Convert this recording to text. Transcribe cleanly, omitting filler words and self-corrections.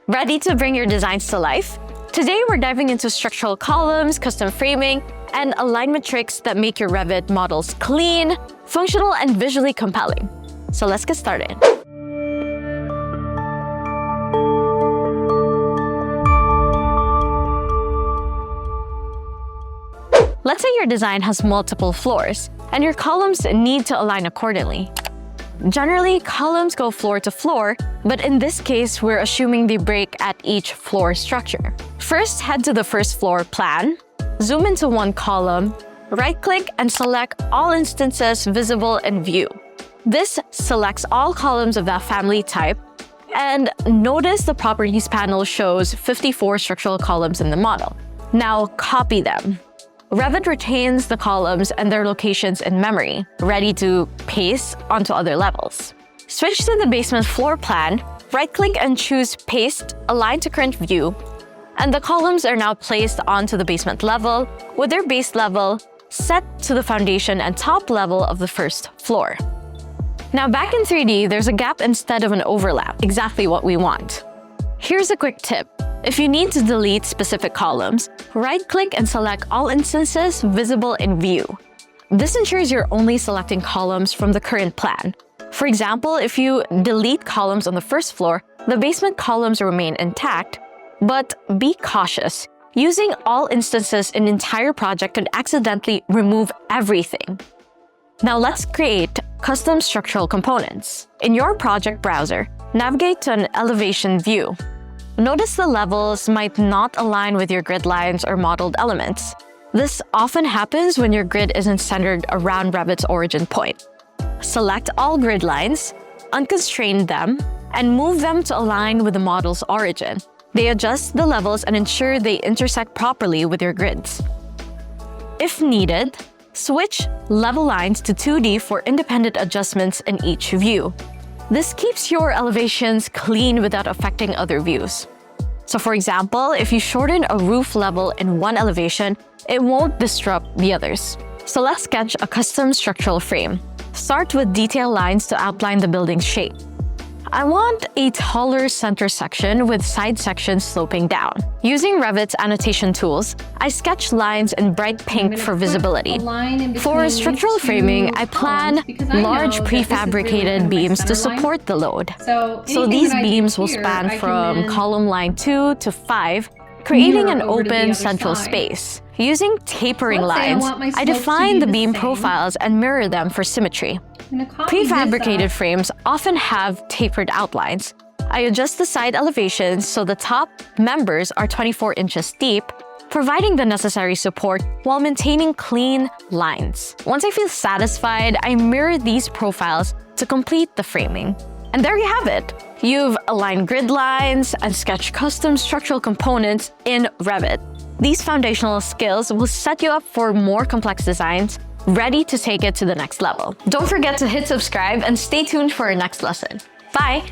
Ready to bring your designs to life? Today, we're diving into structural columns, custom framing, and alignment tricks that make your Revit models clean, functional, and visually compelling. So let's get started. Let's say your design has multiple floors, and your columns need to align accordingly. Generally, columns go floor to floor, but in this case, we're assuming they break at each floor structure. First, head to the first floor plan, zoom into one column, right-click and select all instances visible in view. This selects all columns of that family type, and notice the Properties panel shows 54 structural columns in the model. Now, copy them. Revit retains the columns and their locations in memory, ready to paste onto other levels. Switch to the basement floor plan, right-click and choose Paste Align to Current View, and the columns are now placed onto the basement level, with their base level set to the foundation and top level of the first floor. Now back in 3D, there's a gap instead of an overlap, exactly what we want. Here's a quick tip. If you need to delete specific columns, right-click and select all instances visible in view. This ensures you're only selecting columns from the current plan. For example, if you delete columns on the first floor, the basement columns remain intact, but be cautious. Using all instances in an entire project could accidentally remove everything. Now let's create custom structural components. In your project browser, navigate to an elevation view. Notice the levels might not align with your grid lines or modeled elements. This often happens when your grid isn't centered around Revit's origin point. Select all grid lines, unconstrain them, and move them to align with the model's origin. They adjust the levels and ensure they intersect properly with your grids. If needed, switch level lines to 2D for independent adjustments in each view. This keeps your elevations clean without affecting other views. So for example, if you shorten a roof level in one elevation, it won't disrupt the others. So let's sketch a custom structural frame. Start with detail lines to outline the building's shape. I want a taller center section with side sections sloping down. Using Revit's annotation tools, I sketch lines in bright pink for visibility. For structural framing, I plan large prefabricated beams to support the load. So these beams will span from column line 2 to 5, creating an open central space. Using tapering lines, I define the beam profiles and mirror them for symmetry. Prefabricated frames often have tapered outlines. I adjust the side elevations so the top members are 24 inches deep, providing the necessary support while maintaining clean lines. Once I feel satisfied, I mirror these profiles to complete the framing. And there you have it! You've aligned grid lines and sketched custom structural components in Revit. These foundational skills will set you up for more complex designs, ready to take it to the next level. Don't forget to hit subscribe and stay tuned for our next lesson. Bye!